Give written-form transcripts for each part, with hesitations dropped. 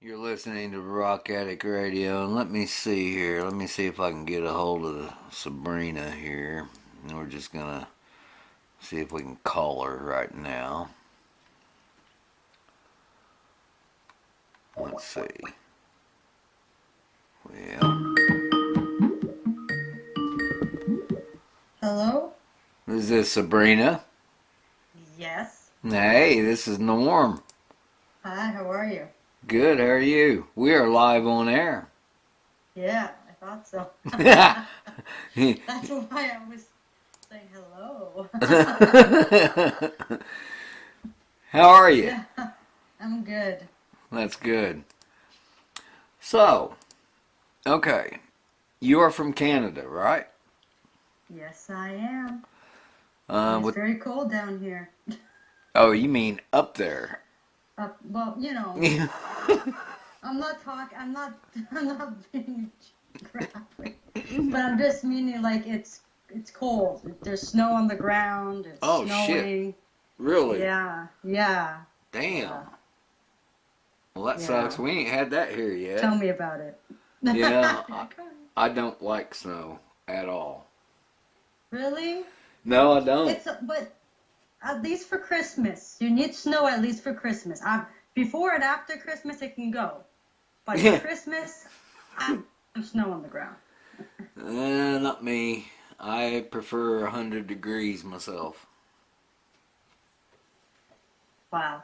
You're listening to Rock Addict Radio, and let me see here. Let me see if I can get a hold of Sabrina here. And we're just gonna see if we can call her right now. Let's see. Well, Hello? is this Sabrina? Yes. Hey, this is Norm. Hi, how are you? Good, how are you? We are live on air. Yeah, I thought so. That's why I was saying hello. How are you? Yeah, I'm good. That's good. So, okay. You are from Canada, right? Yes, I am. It's With very cold down here. Oh, you mean up there? Well, I'm not being graphic, but I'm just meaning like it's cold. There's snow on the ground. It's Oh, snowing. shit. Really? Yeah. Damn. Yeah. Well, that sucks. We ain't had that here yet. Tell me about it. Yeah, I don't like snow at all. Really? No, I don't. But at least for Christmas, you need snow at least for Christmas. Before and after Christmas, it can go. But for Christmas, I have snow on the ground. Not me. I prefer 100 degrees myself. Wow.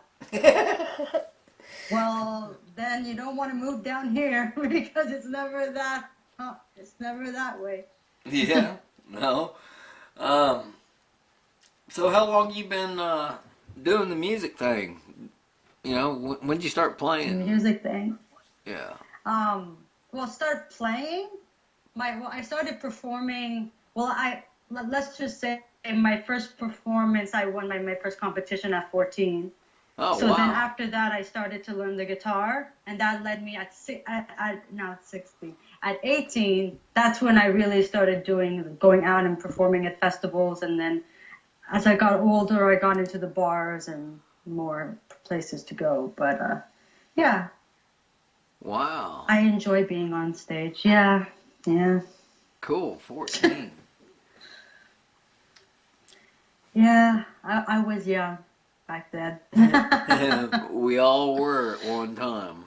Well, then you don't want to move down here because it's never that way. Yeah. No. So how long you been doing the music thing? You know, when did you start playing? The music thing. Yeah. Well, start playing. I started performing. Well, let's just say my first performance, I won my first competition at 14. Oh, so wow. then after that, I started to learn the guitar, and that led me at 16. At 18, that's when I really started going out and performing at festivals, and then as I got older, I got into the bars and more places to go. But yeah. Wow. I enjoy being on stage. Yeah. Cool. 14. Yeah, I was young back then. We all were at one time.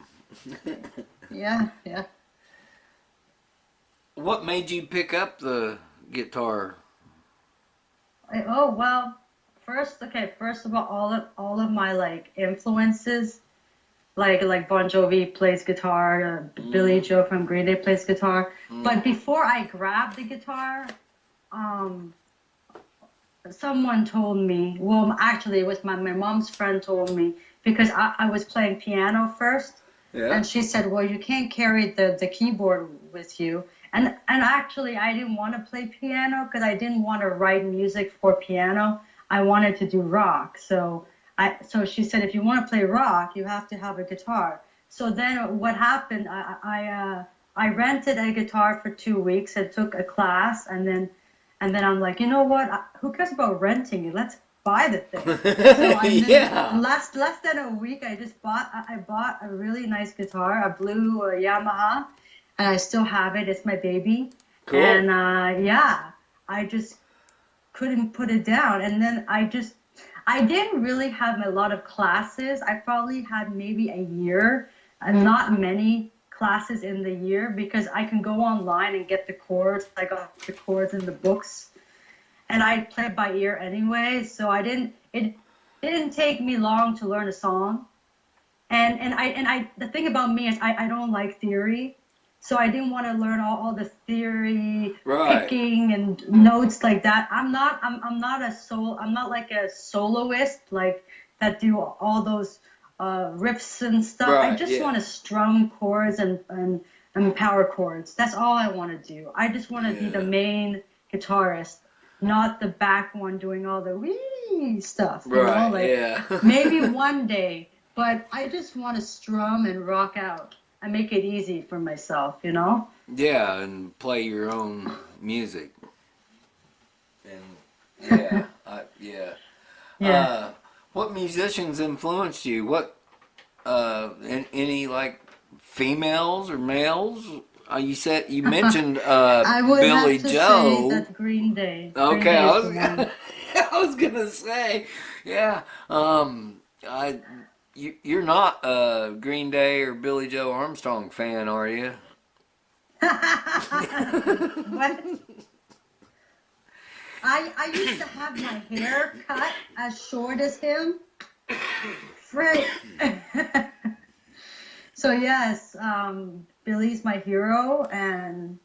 Yeah. What made you pick up the guitar? Oh well, first of all of my like influences, like Bon Jovi plays guitar, Billy Joe from Green Day plays guitar. But before I grabbed the guitar, someone told me. Well, actually, it was my mom's friend told me because I was playing piano first. Yeah. And she said, well, you can't carry the keyboard with you. And actually, I didn't want to play piano because I didn't want to write music for piano. I wanted to do rock. So she said, if you want to play rock, you have to have a guitar. So then what happened, I rented a guitar for 2 weeks and took a class. And then I'm like, you know what? Who cares about renting it? Let's buy the thing. So Yeah. less than a week, I bought a really nice guitar, a blue Yamaha, and I still have it. It's my baby. Cool. And I just couldn't put it down. And then I didn't really have a lot of classes. I probably had maybe a year, and not many classes in the year because I can go online and get the chords. I got the chords in the books. And I play by ear anyway, so it didn't take me long to learn a song. And the thing about me is I don't like theory, so I didn't want to learn all the theory, picking and notes like that. I'm not like a soloist like that do all those riffs and stuff. Right, I just want to strum chords and power chords. That's all I want to do. I just want to be the main guitarist, not the back one doing all the wee stuff. Maybe one day, but I just want to strum and rock out and make it easy for myself, Yeah, and play your own music. And what musicians influenced you? What any like females or males? You mentioned I would Billy have to say Joe. that Green Day. Green Okay, Day I is the was one. I was gonna say, yeah. You're not a Green Day or Billy Joe Armstrong fan, are you? What? I used to have my hair cut as short as him. Right. So yes, Billy's my hero, and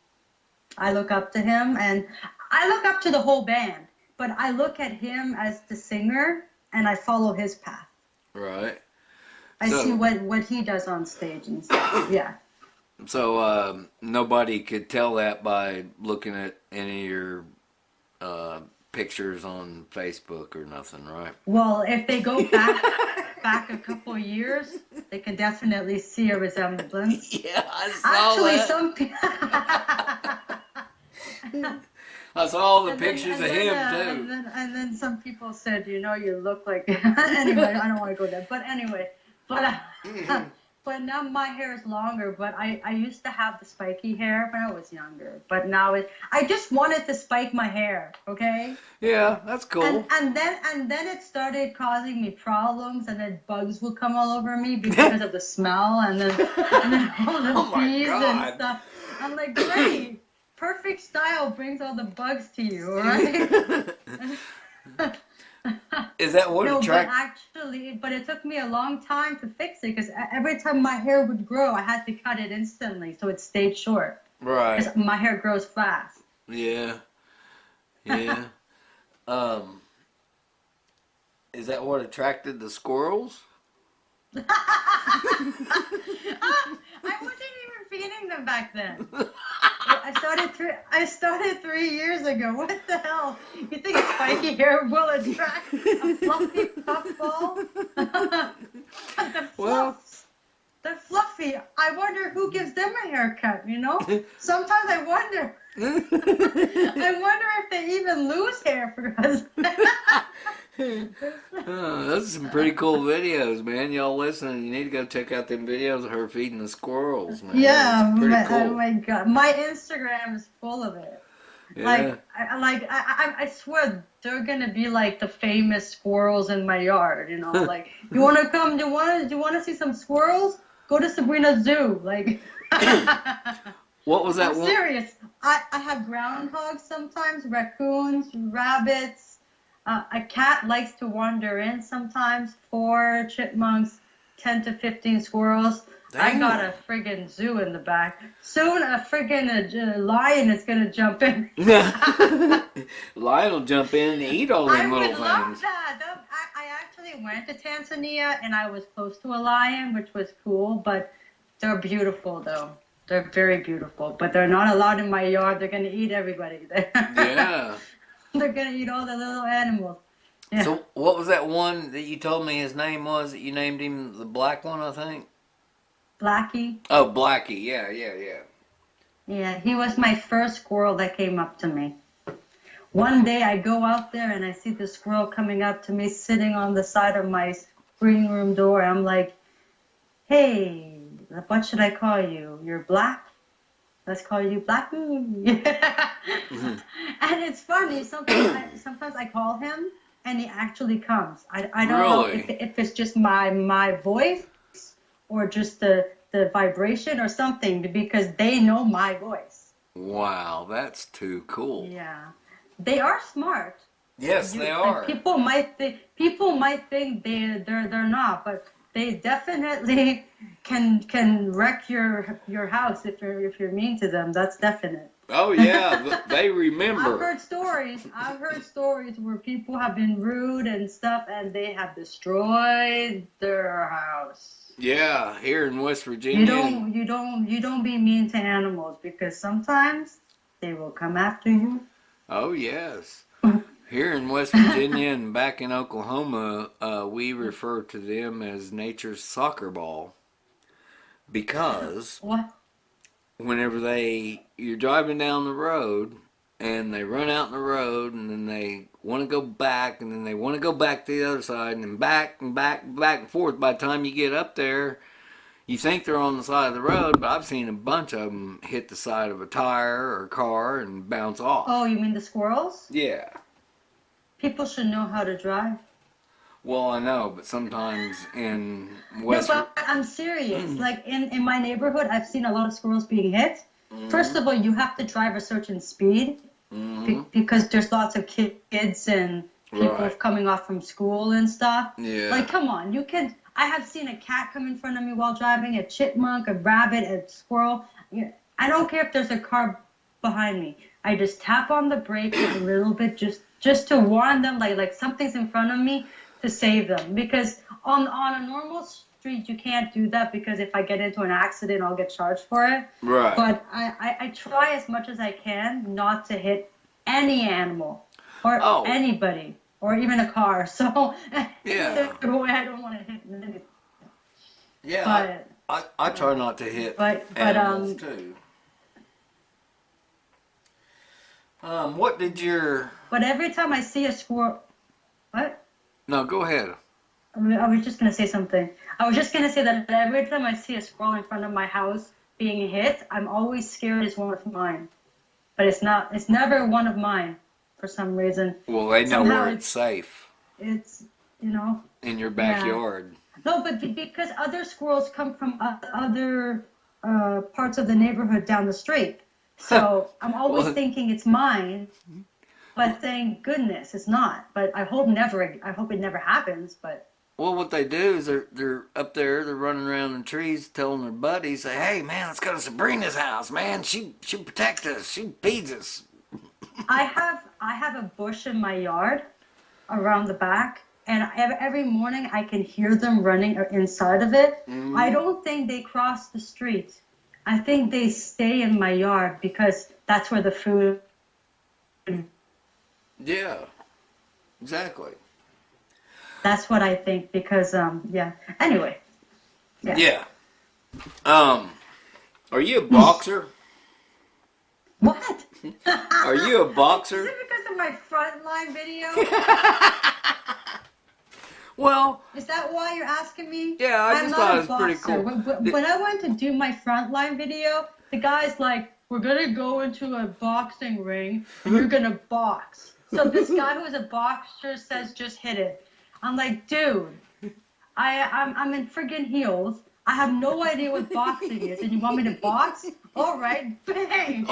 I look up to him, and I look up to the whole band, but I look at him as the singer, and I follow his path. Right. I see So, what he does on stage and stuff. Yeah. so nobody could tell that by looking at any of your pictures on Facebook or nothing, right? Well, if they go back a couple of years, they can definitely see a resemblance. Yeah, I saw Actually, that. some people. I saw all the pictures of him too. And then some people said, you look like. Anyway, I don't want to go there. But anyway, but now my hair is longer. But I used to have the spiky hair when I was younger. But now I just wanted to spike my hair. Okay. Yeah, that's cool. And then it started causing me problems, and then bugs would come all over me because of the smell, and then all the Oh my bees God. and stuff. I'm like, great, perfect style brings all the bugs to you, all right? Is that what No, attracted? but it took me a long time to fix it because every time my hair would grow, I had to cut it instantly so it stayed short. Right. Because my hair grows fast. Yeah. Yeah. Is that what attracted the squirrels? I wasn't even feeding them back then. I started 3 years ago. What the hell? You think a spiky hair will attract a fluffy puffball? They're fluffy. I wonder who gives them a haircut, Sometimes I wonder. I wonder if they even lose hair for us. Those are some pretty cool videos, man. Y'all listening, you need to go check out them videos of her feeding the squirrels, man. Yeah, it's pretty cool. Oh my God. My Instagram is full of it. Yeah. I swear they're gonna be like the famous squirrels in my yard, Like, you wanna come? Do you wanna see some squirrels? Go to Sabrina's zoo, like. What was that I'm one? serious. I have groundhogs sometimes, raccoons, rabbits. A cat likes to wander in sometimes. 4 chipmunks, 10 to 15 squirrels. Damn. I got a friggin' zoo in the back. Soon a friggin' lion is gonna jump in. Lion will jump in and eat all them little would love things. that. I actually went to Tanzania and I was close to a lion, which was cool, but they're beautiful though. They're very beautiful, but they're not allowed in my yard. They're gonna eat everybody there. Yeah. They're gonna eat all the little animals. Yeah. So what was that one that you told me his name was that you named him the black one, I think? Blackie. Oh, Blackie. Yeah. Yeah, he was my first squirrel that came up to me. One day I go out there and I see the squirrel coming up to me, sitting on the side of my screen room door. I'm like, hey, what should I call you? You're black? Let's call you Blackie. And it's funny. Sometimes I call him and he actually comes. I don't know if it's just my voice or just the vibration or something, because they know my voice. Wow, that's too cool. Yeah, they are smart. Yes, they are. People might think they're not, but they definitely can wreck your house if you're mean to them. That's definite. Oh yeah, they remember. I've heard stories where people have been rude and stuff, and they have destroyed their house. Yeah, here in West Virginia. You don't be mean to animals, because sometimes they will come after you. Oh yes. Here in West Virginia and back in Oklahoma, we refer to them as nature's soccer ball, because What? whenever you're driving down the road and they run out in the road and then they want to go back and then they want to go back to the other side and then back and forth. By the time you get up there, you think they're on the side of the road, but I've seen a bunch of them hit the side of a tire or a car and bounce off. Oh, you mean the squirrels? Yeah. People should know how to drive. Well, I know, but sometimes in No, but I'm serious. Like in my neighborhood, I've seen a lot of squirrels being hit. First of all, you have to drive a certain speed because there's lots of kids and people coming off from school and stuff. Yeah. Like, come on, you can. I have seen a cat come in front of me while driving, a chipmunk, a rabbit, a squirrel. I don't care if there's a car behind me. I just tap on the brake a little bit just to warn them, like something's in front of me, to save them. Because on a normal street, you can't do that, because if I get into an accident, I'll get charged for it. Right. But I try as much as I can not to hit any animal or anybody or even a car. So yeah. I don't want to hit anything. Yeah. But, I try not to hit animals too. What did your... But every time I see a squirrel... What? No, go ahead. I was just going to say something. I was just going to say that every time I see a squirrel in front of my house being hit, I'm always scared it's one of mine. But it's not. It's never one of mine for some reason. Well, they know where it's safe. It's, you know. In your backyard. Yeah. No, but because other squirrels come from other parts of the neighborhood down the street. So I'm always thinking it's mine. But thank goodness it's not. But I hope it never happens. But well, what they do is they're up there, they're running around in trees, telling their buddies, say, "Hey, man, let's go to Sabrina's house, man. She protects us. She feeds us." I have a bush in my yard around the back, and every morning I can hear them running inside of it. I don't think they cross the street. I think they stay in my yard because that's where the food. Yeah, exactly. That's what I think because yeah. Anyway. Yeah. Are you a boxer? What? Are you a boxer? Is it because of my frontline video? Well, is that why you're asking me? Yeah, I just thought it was pretty cool. When I went to do my frontline video, the guy's like, "We're gonna go into a boxing ring and you're gonna box." So this guy who's a boxer says, "Just hit it." I'm like, dude, I'm in friggin' heels. I have no idea what boxing is, and you want me to box? All right, bang.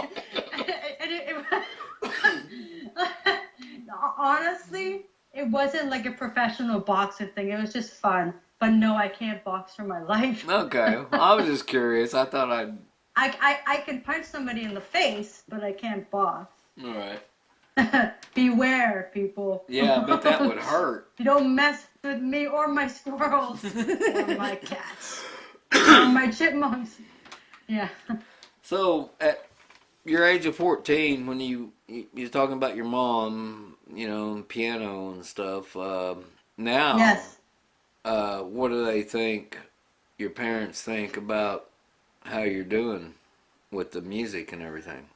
Honestly, it wasn't like a professional boxing thing. It was just fun. But no, I can't box for my life. Okay, I was just curious. I thought I can punch somebody in the face, but I can't box. All right. Beware, people. Yeah, but that would hurt. You don't mess with me or my squirrels or my cats or my chipmunks. Yeah. So, at your age of 14, when you're talking about your mom, and piano and stuff, now, yes. What do they think, your parents think about how you're doing with the music and everything?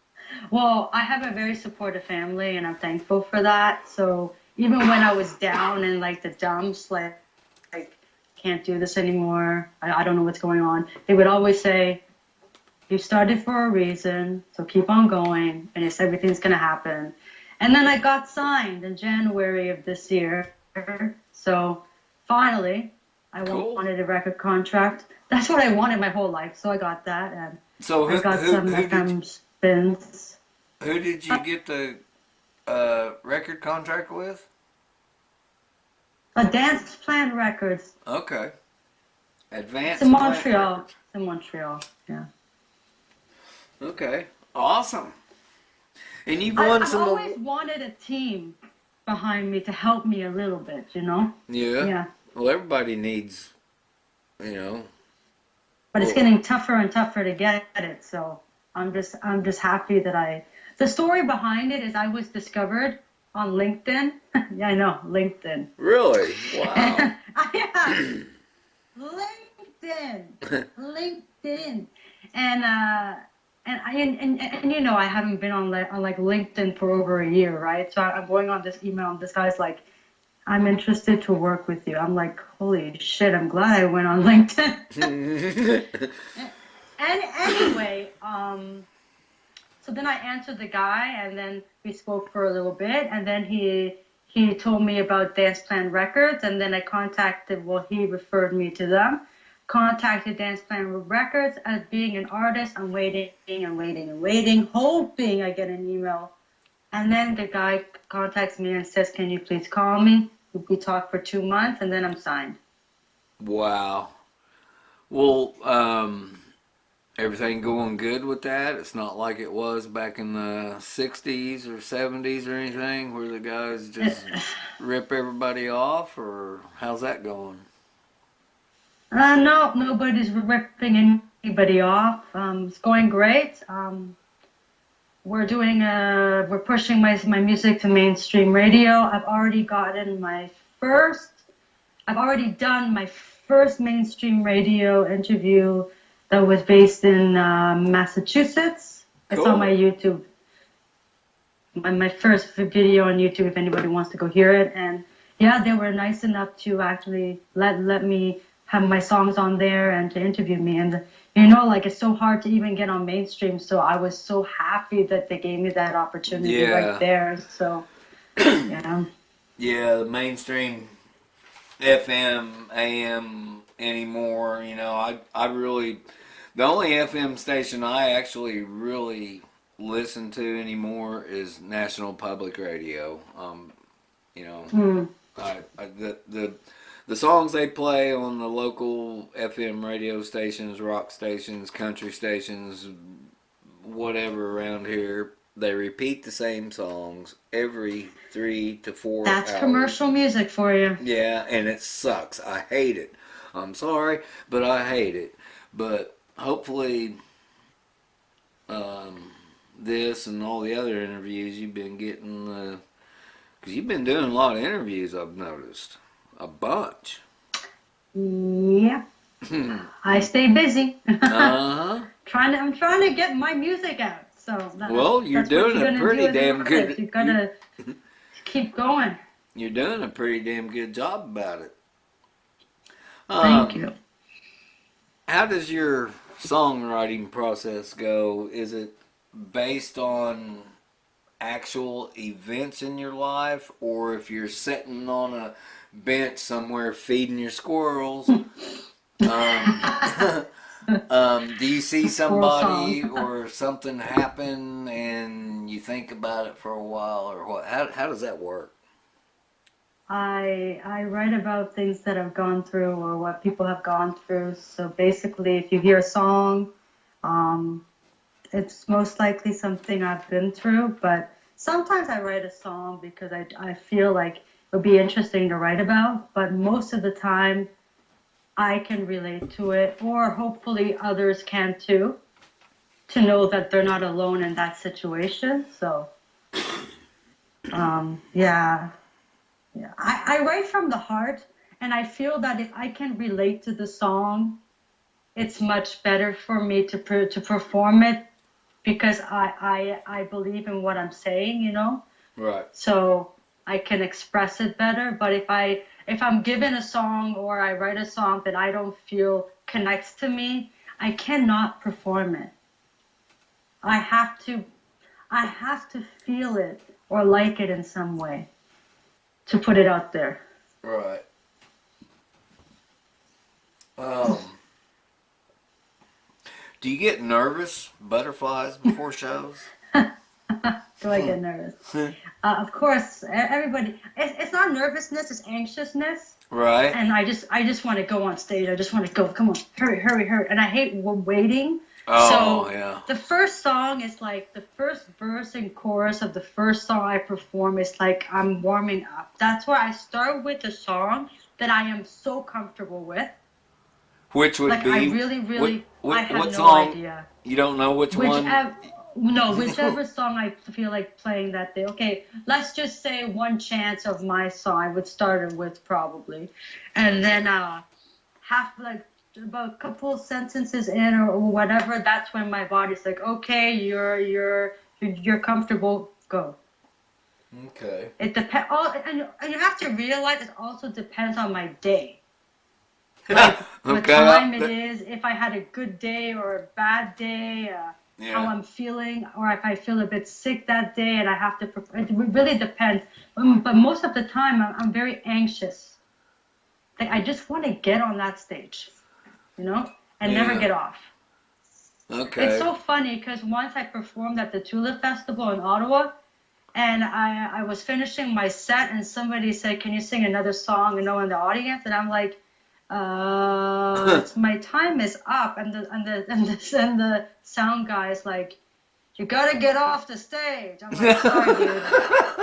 Well, I have a very supportive family, and I'm thankful for that. So even when I was down in like the dumps, like can't do this anymore, I don't know what's going on, they would always say, "You started for a reason, so keep on going, and it's everything's gonna happen." And then I got signed in January of this year, so finally I wanted a record contract. That's what I wanted my whole life, so I got that, and so I got some FM spins. Who did you get the record contract with? Dance Plan Records. Okay. Advanced. It's in Montreal. It's in Montreal, yeah. Okay. Awesome. And you've won some. I've always wanted a team behind me to help me a little bit, Yeah. Yeah. Well, everybody needs, But it's getting tougher and tougher to get it, so I'm just happy that the story behind it is I was discovered on LinkedIn. Yeah, I know, LinkedIn. Really? Wow. Yeah. LinkedIn. And I haven't been on like LinkedIn for over a year, right? So I'm going on this email, and this guy's like, I'm interested to work with you. I'm like, holy shit, I'm glad I went on LinkedIn. And anyway, so then I answered the guy, and then we spoke for a little bit, and then he told me about Dance Plan Records, and then I contacted, well, he referred me to them, contacted Dance Plan Records. As being an artist, I'm waiting and waiting and waiting, hoping I get an email. And then the guy contacts me and says, can you please call me? We talked for 2 months, and then I'm signed. Wow. Well, everything going good with that? It's not like it was back in the 60s or 70s or anything where the guys just rip everybody off, or how's that going? No, nobody's ripping anybody off. It's going great. We're pushing my music to mainstream radio. I've already done my first mainstream radio interview that was based in Massachusetts. Cool. It's on my YouTube. My first video on YouTube, if anybody wants to go hear it. And yeah, they were nice enough to actually let me have my songs on there and to interview me. And like, it's so hard to even get on mainstream, so I was so happy that they gave me that opportunity right there. So yeah. Yeah, the mainstream FM, AM anymore, I really, the only FM station I actually really listen to anymore is National Public Radio. The songs they play on the local FM radio stations, rock stations, country stations, whatever around here, they repeat the same songs every 3 to 4 hours. That's commercial music for you. Yeah, and it sucks. I hate it. I'm sorry, but I hate it. But hopefully this and all the other interviews you've been getting, because you've been doing a lot of interviews, I've noticed. A bunch. Yeah. I stay busy. Uh-huh. I'm trying to get my music out. So you're doing a pretty damn good. You gotta keep going. You're doing a pretty damn good job about it. Thank you. How does your songwriting process go? Is it based on actual events in your life, or if you're sitting on a bench somewhere feeding your squirrels, do you see somebody or something happen and you think about it for a while, or what? How does that work? I write about things that I've gone through or what people have gone through. So basically, if you hear a song, it's most likely something I've been through. But sometimes I write a song because I feel like it would be interesting to write about. But most of the time, I can relate to it, or hopefully others can too, to know that they're not alone in that situation. So, yeah. I write from the heart, and I feel that if I can relate to the song, it's much better for me to perform it, because I believe in what I'm saying, Right. So I can express it better. But if I'm given a song or I write a song that I don't feel connects to me, I cannot perform it. I have to feel it or like it in some way to put it out there. Right. Do you get nervous, butterflies before shows? Do I get nervous? Of course, everybody. It's not nervousness; it's anxiousness. Right. And I just want to go on stage. I just want to go. Come on, hurry! And I hate waiting. Oh, so yeah. The first song is like the first verse and chorus of the first song I perform is like I'm warming up. That's why I start with a song that I am so comfortable with. Which would like be? I really, I have what no song? idea. You don't know whichever song I feel like playing that day. Okay, let's just say One Chance of my song I would start it with probably. And then about a couple sentences in or whatever, that's when my body's like, okay, you're comfortable, go. Okay. It depends. And you have to realize it also depends on my day. What Okay. time it is, if I had a good day or a bad day, how Yeah. I'm feeling, or if I feel a bit sick that day and I have to prepare. It really depends. But most of the time, I'm very anxious. Like, I just want to get on that stage, and never Yeah. get off. It's Okay. so funny because once I performed at the Tulip Festival in Ottawa, and I was finishing my set, and somebody said, "Can you sing another song?" In the audience, and I'm like, it's my time is up, and the sound guy is like, "You gotta get off the stage." I'm like, "Sorry, dude,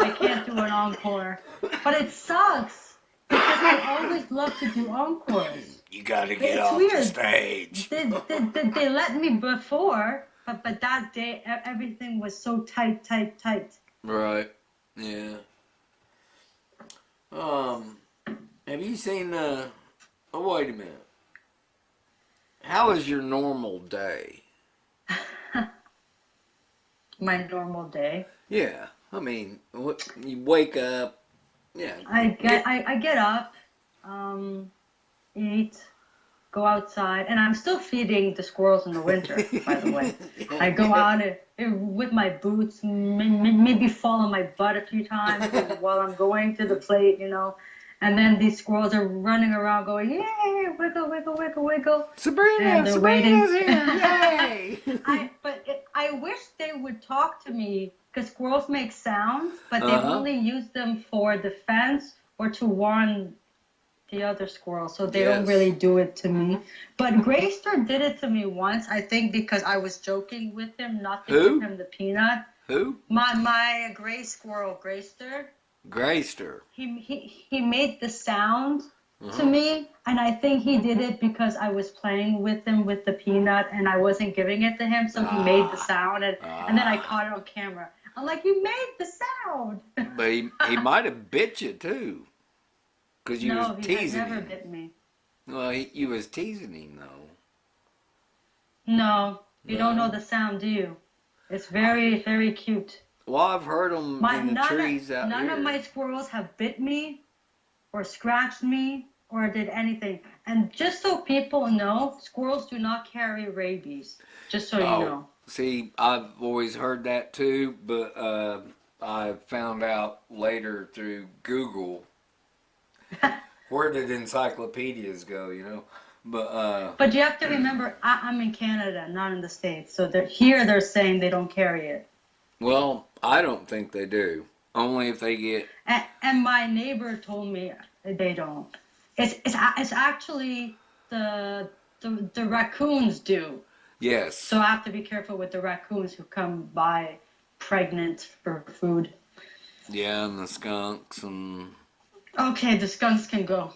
I can't do an encore." But it sucks because I always love to do encores. You gotta get It's off the weird. stage. They let me before, but that day everything was so tight, tight, tight. Right. Yeah. Have you seen oh, wait a minute. How is your normal day? My normal day. Yeah. I mean, what you wake up, yeah. I get up, eat, go outside, and I'm still feeding the squirrels in the winter, by the way. I go out with my boots, maybe fall on my butt a few times while I'm going to the plate, And then these squirrels are running around going, "Yay, wiggle, wiggle, wiggle, wiggle." And they're Sabrina's waiting. here, yay! I wish they would talk to me because squirrels make sounds, but they Uh-huh. only use them for defense or to warn the other squirrel, so they don't Yes. really do it to me. But Grayster did it to me once, I think because I was joking with him not to Who? give him the peanut. Who? My gray squirrel, Grayster, Grayster. he made the sound to Uh-huh. me, and I think he did it because I was playing with him with the peanut and I wasn't giving it to him, so he made the sound, and then I caught it on camera. I'm like, "You made the sound!" But he might have bit you too. Because you was No, he had teasing never him. bit me. Well, you was teasing him though. No, you don't know No. the sound, do you? It's very, very cute. Well, I've heard them in the trees out None here. of my squirrels have bit me or scratched me or did anything. And just so people know, squirrels do not carry rabies. Just so you know. See, I've always heard that too, but I found out later through Google. Where did encyclopedias go? But you have to remember, I'm in Canada, not in the States. So they're saying they don't carry it. Well, I don't think they do. Only if they get. And my neighbor told me they don't. It's actually the raccoons do. Yes. So I have to be careful with the raccoons who come by pregnant for food. Yeah, and the skunks and. Okay, the skunks can go.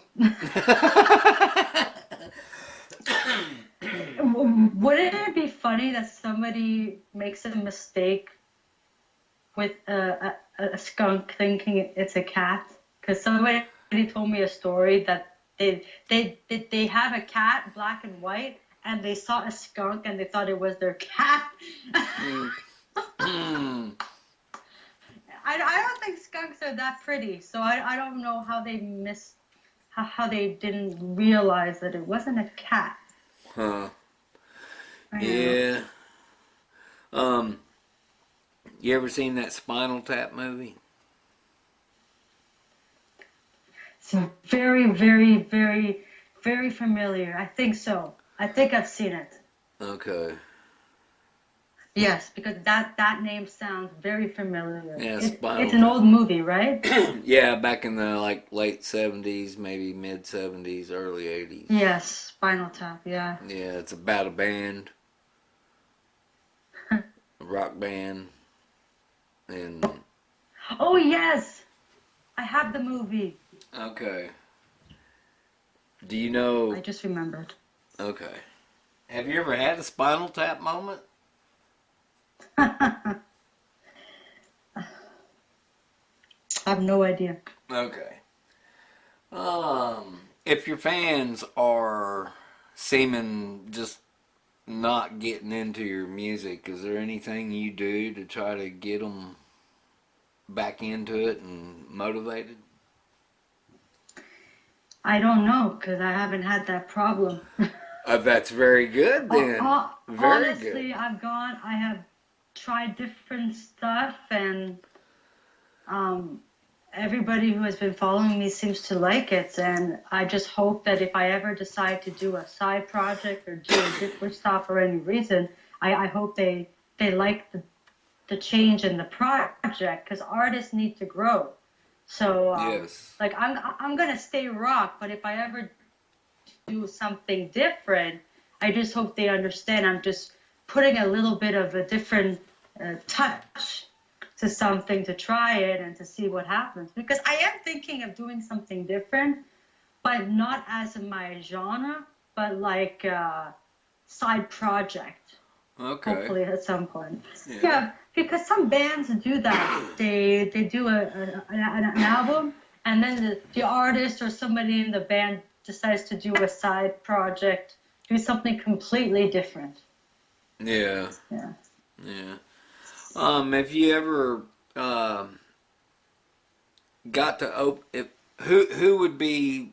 Wouldn't it be funny that somebody makes a mistake with a skunk thinking it's a cat? Because somebody told me a story that they have a cat, black and white, and they saw a skunk and they thought it was their cat. I don't think skunks are that pretty, so I don't know how they how they didn't realize that it wasn't a cat. Huh. Yeah. You ever seen that Spinal Tap movie? It's very, very, very, very familiar. I think so. I think I've seen it. Okay. Yes, because that name sounds very familiar. Yeah, It's an old movie, right? Yeah, back in the late 70s, maybe mid 70s, early 80s. Yes, Spinal Tap, yeah. Yeah, it's about a band, a rock band, and Oh yes, I have the movie. okay. Do you know? I just remembered. Okay. Have you ever had a Spinal Tap moment? I have no idea. Okay. If your fans are seeming just not getting into your music, is there anything you do to try to get them back into it and motivated? I don't know, because I haven't had that problem. That's very good then. Very Honestly, good. I have tried different stuff, and everybody who has been following me seems to like it. And I just hope that if I ever decide to do a side project or do a different stuff for any reason, I hope they like the change in the project, because artists need to grow. So, Yes. like, I'm gonna stay rock, but if I ever do something different, I just hope they understand I'm just putting a little bit of a different touch to something to try it and to see what happens. Because I am thinking of doing something different, but not as in my genre, but like a side project. Okay. Hopefully at some point. Yeah. Yeah, because some bands do that. They do an album, and then the artist or somebody in the band decides to do a side project, do something completely different. Yeah. Yeah. Yeah. Have you ever got to open? Who would be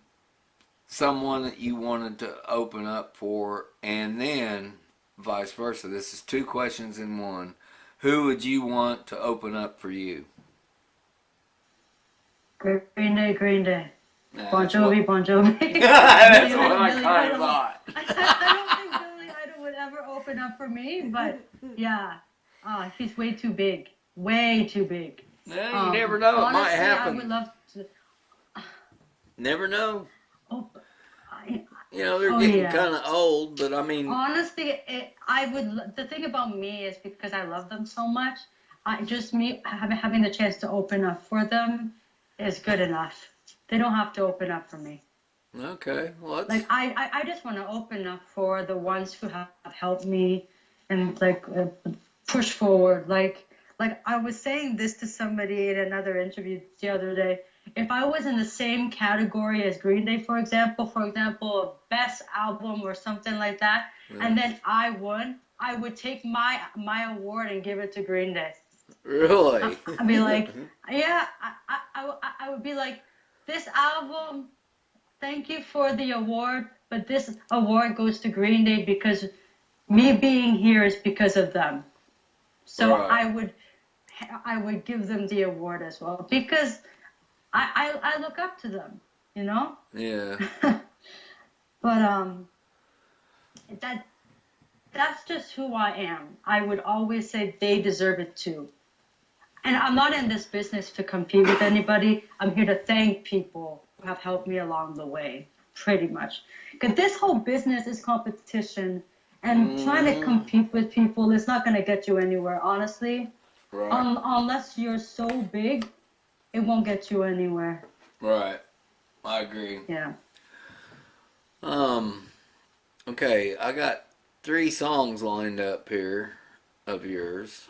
someone that you wanted to open up for, and then vice versa? This is two questions in one. Who would you want to open up for you? Green Day, Green Day. Nah, Bon Jovi, Bon Jovi. That's what I kind of thought. I don't think Billy Idol would ever open up for me, but yeah, he's way too big. Way too big. No, you never know. It might happen. I would love to. Never know. Oh, You know, they're getting kind of old, but I mean... Honestly, the thing about me is because I love them so much, having the chance to open up for them is good enough. They don't have to open up for me. Okay, well, like I just want to open up for the ones who have helped me and like push forward. Like I was saying this to somebody in another interview the other day. If I was in the same category as Green Day, for example, best album or something like that, and then I won, I would take my award and give it to Green Day. Really? I'd be like, yeah, I would be like, this album, thank you for the award, but this award goes to Green Day because me being here is because of them. So right. I would give them the award as well because I look up to them, you know? Yeah. But that's just who I am. I would always say they deserve it too. And I'm not in this business to compete with anybody. I'm here to thank people who have helped me along the way, pretty much. Because this whole business is competition, and trying to compete with people is not going to get you anywhere, honestly. Right. Unless you're so big, it won't get you anywhere. Right. I agree. Yeah. Okay, I got 3 songs lined up here of yours.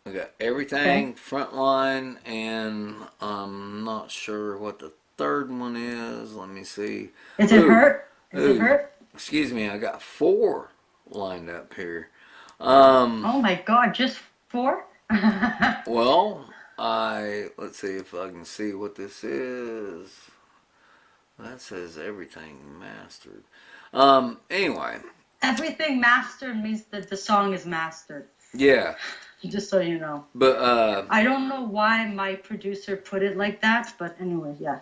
I got Everything, Frontline, and I'm not sure what the third one is. Let me see. Is it Hurt? Is it Hurt? Excuse me, I got 4 lined up here. Oh my God, just 4? Well, let's see if I can see what this is. That says Everything Mastered. Anyway. Everything Mastered means that the song is mastered. Yeah. Just so you know. But I don't know why my producer put it like that, but anyway, yeah.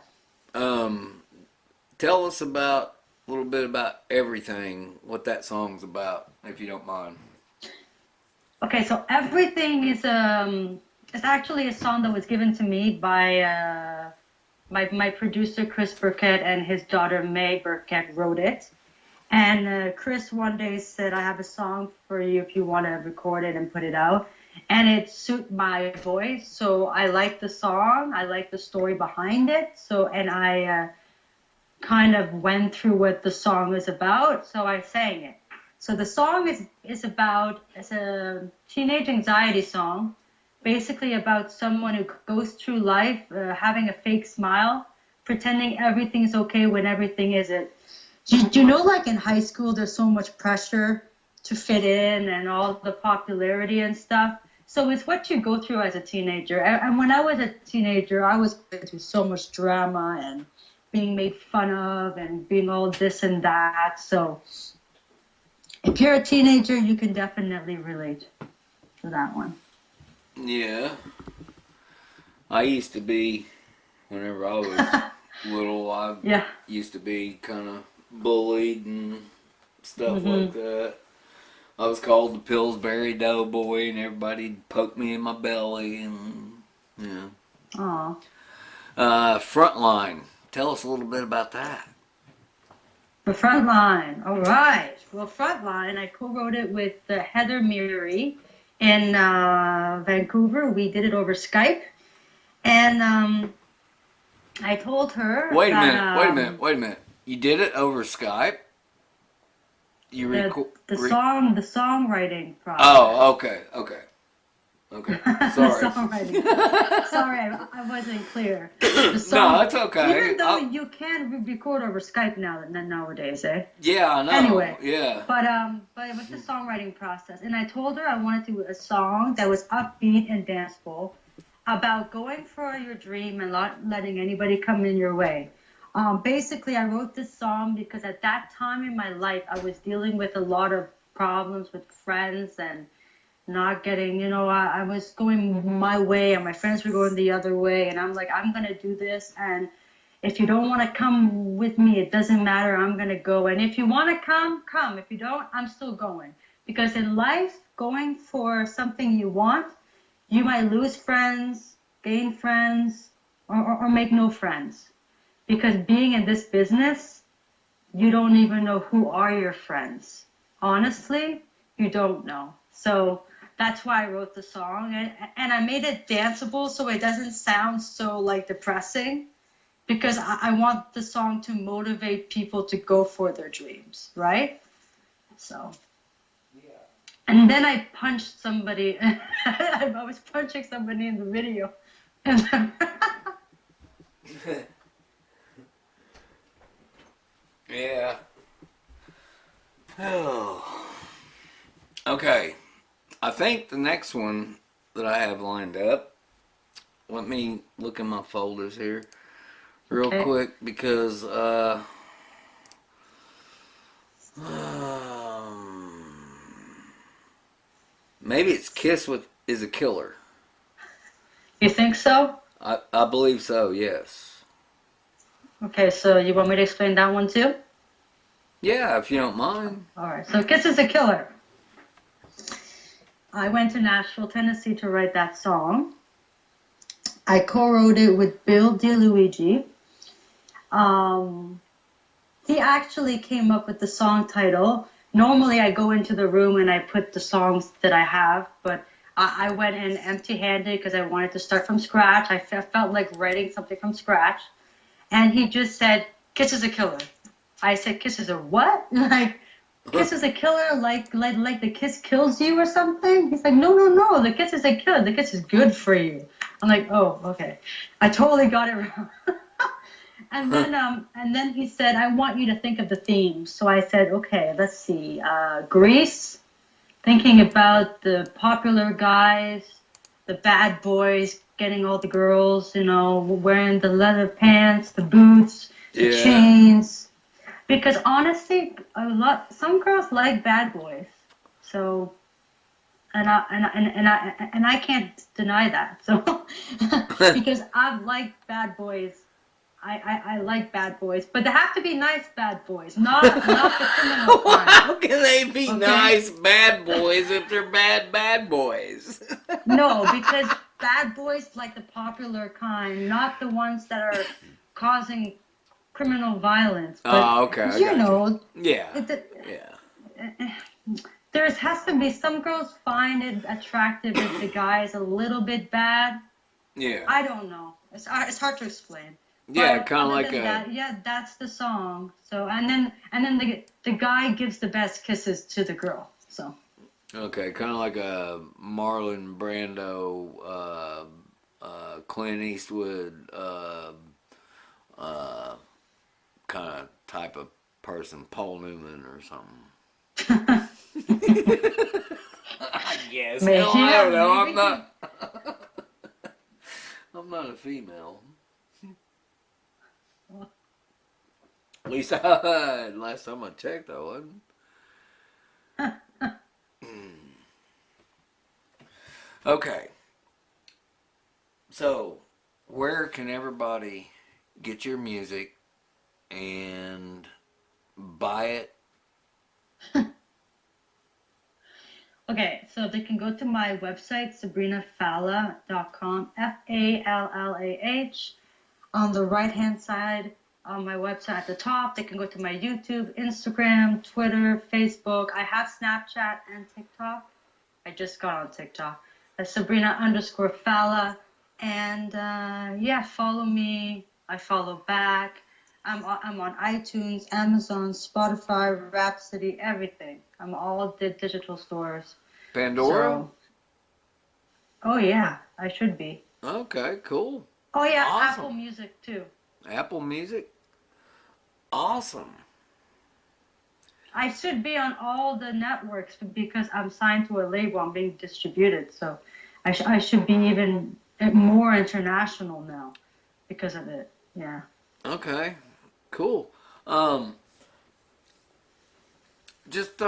Tell us a little bit about Everything, what that song's about, if you don't mind. Okay, so Everything is it's actually a song that was given to me by my producer Chris Burkett, and his daughter May Burkett wrote it. And Chris one day said, I have a song for you if you want to record it and put it out. And it suited my voice. So I like the song. I like the story behind it. And I kind of went through what the song is about. So I sang it. So the song is a teenage anxiety song, basically about someone who goes through life having a fake smile, pretending everything's okay when everything isn't. Do you know, like in high school, there's so much pressure to fit in and all the popularity and stuff. So it's what you go through as a teenager. And when I was a teenager, I was going through so much drama and being made fun of and being all this and that. So if you're a teenager, you can definitely relate to that one. Yeah. I used to be, whenever I was little, I used to be kind of bullied and stuff like that. I was called the Pillsbury Doughboy, and everybody'd poke me in my belly, and yeah. Aw. Frontline. Tell us a little bit about that. The Frontline. All right. Well, Frontline, I co-wrote it with Heather Meary in Vancouver. We did it over Skype, and I told her. Wait a minute. You did it over Skype? You the songwriting process. Oh, okay. Sorry. The songwriting. Sorry, I wasn't clear. No, that's okay. Even though you can record over Skype nowadays, eh? Yeah, I know. Anyway. Yeah. But it was the songwriting process, and I told her I wanted to do a song that was upbeat and danceable, about going for your dream and not letting anybody come in your way. Basically, I wrote this song because at that time in my life, I was dealing with a lot of problems with friends and not getting, I was going my way and my friends were going the other way. And I'm like, I'm going to do this. And if you don't want to come with me, it doesn't matter. I'm going to go. And if you want to come, come. If you don't, I'm still going. Because in life, going for something you want, you might lose friends, gain friends, or make no friends. Because being in this business, you don't even know who are your friends. Honestly, you don't know. So that's why I wrote the song. And I made it danceable so it doesn't sound so depressing. Because I want the song to motivate people to go for their dreams, right? So. Yeah. And then I punched somebody. I was punching somebody in the video. Yeah. Oh. Okay. I think the next one that I have lined up, let me look in my folders here real quick because maybe it's Kiss is a Killer. You think so? I believe so, yes. Okay, so you want me to explain that one too? Yeah, if you don't mind. All right, so Kiss is a Killer. I went to Nashville, Tennessee to write that song. I co-wrote it with Bill DeLuigi. He actually came up with the song title. Normally I go into the room and I put the songs that I have, but I went in empty-handed because I wanted to start from scratch. I felt like writing something from scratch. And he just said, Kiss is a Killer. I said, Kiss is a what? Kiss is a killer, like the kiss kills you or something? He's like, no, the kiss is a killer. The kiss is good for you. I'm like, oh, okay. I totally got it wrong. And then he said, I want you to think of the themes. So I said, okay, let's see. Grease, thinking about the popular guys, the bad boys, getting all the girls, wearing the leather pants, the boots, the chains. Because honestly, some girls like bad boys. So, and I can't deny that. So, because I've liked bad boys. I like bad boys, but they have to be nice bad boys, not the criminal kind. How can they be nice bad boys if they're bad boys? No, because bad boys like the popular kind, not the ones that are causing criminal violence. But, okay. Yeah. There has to be, some girls find it attractive if the guy is a little bit bad. Yeah. I don't know. It's hard to explain. Yeah, kind of like that's the song. So and then the guy gives the best kisses to the girl. So. Okay, kind of like a Marlon Brando, Clint Eastwood, kind of type of person, Paul Newman or something. I guess. guess. Hell, I don't know. I'm maybe. not. I'm not a female. At least last time I checked, I wasn't. Okay. So, where can everybody get your music and buy it? Okay, so they can go to my website, sabrinafallah.com, Fallah. On the right-hand side on my website at the top, they can go to my YouTube, Instagram, Twitter, Facebook. I have Snapchat and TikTok. I just got on TikTok. That's Sabrina_Fallah. And yeah, follow me. I follow back. I'm on iTunes, Amazon, Spotify, Rhapsody, everything. I'm all the digital stores. Pandora? So, oh yeah, I should be. Okay, cool. Oh yeah, Awesome. Apple Music too. Apple Music? Awesome. I should be on all the networks because I'm signed to a label. I'm being distributed, so I should be even more international now because of it. Yeah. Okay, cool. Just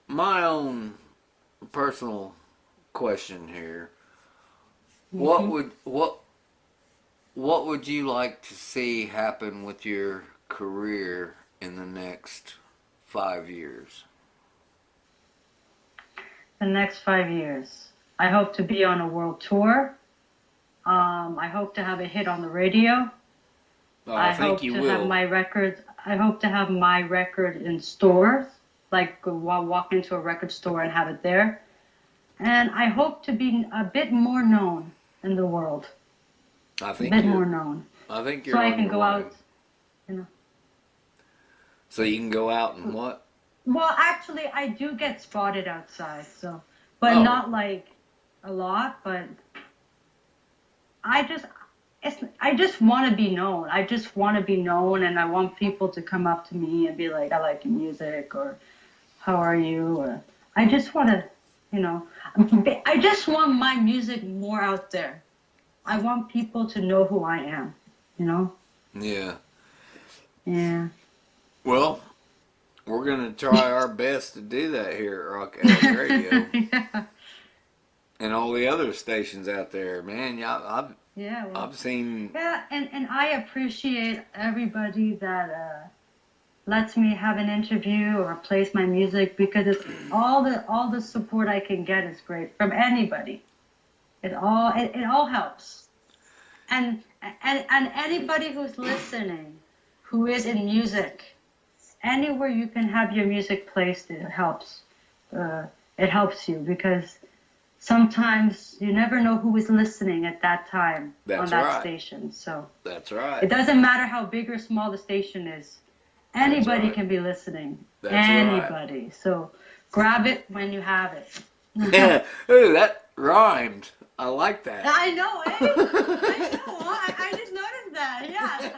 my own personal question here. Mm-hmm. What would you like to see happen with your career in the next 5 years? The next 5 years, I hope to be on a world tour. I hope to have a hit on the radio. I think you will. Have my record. I hope to have my record in stores, like walk into a record store and have it there. And I hope to be a bit more known in the world. I think a bit more known. I think you're so on I can your go way. out, you know. So you can go out and what? Well, actually, I do get spotted outside, so, but not like a lot. But I just want to be known. I just want to be known, and I want people to come up to me and be like, "I like your music," or "How are you?" Or I just want to, you know, I just want my music more out there. I want people to know who I am, you know? Yeah. Yeah. Well, we're going to try our best to do that here at Rock Addict Radio. Yeah. And all the other stations out there. Man, I've seen... Yeah, and I appreciate everybody that lets me have an interview or plays my music because it's all the support I can get is great from anybody. It all helps. And anybody who's listening, who is in music, anywhere you can have your music placed, it helps. It helps you because sometimes you never know who is listening at that time on that station. So that's right. It doesn't matter how big or small the station is. Anybody can be listening. That's anybody. Right. So grab it when you have it. Yeah. Ooh, that rhymed. I like that. I know, eh? I know. I just noticed that. Yeah.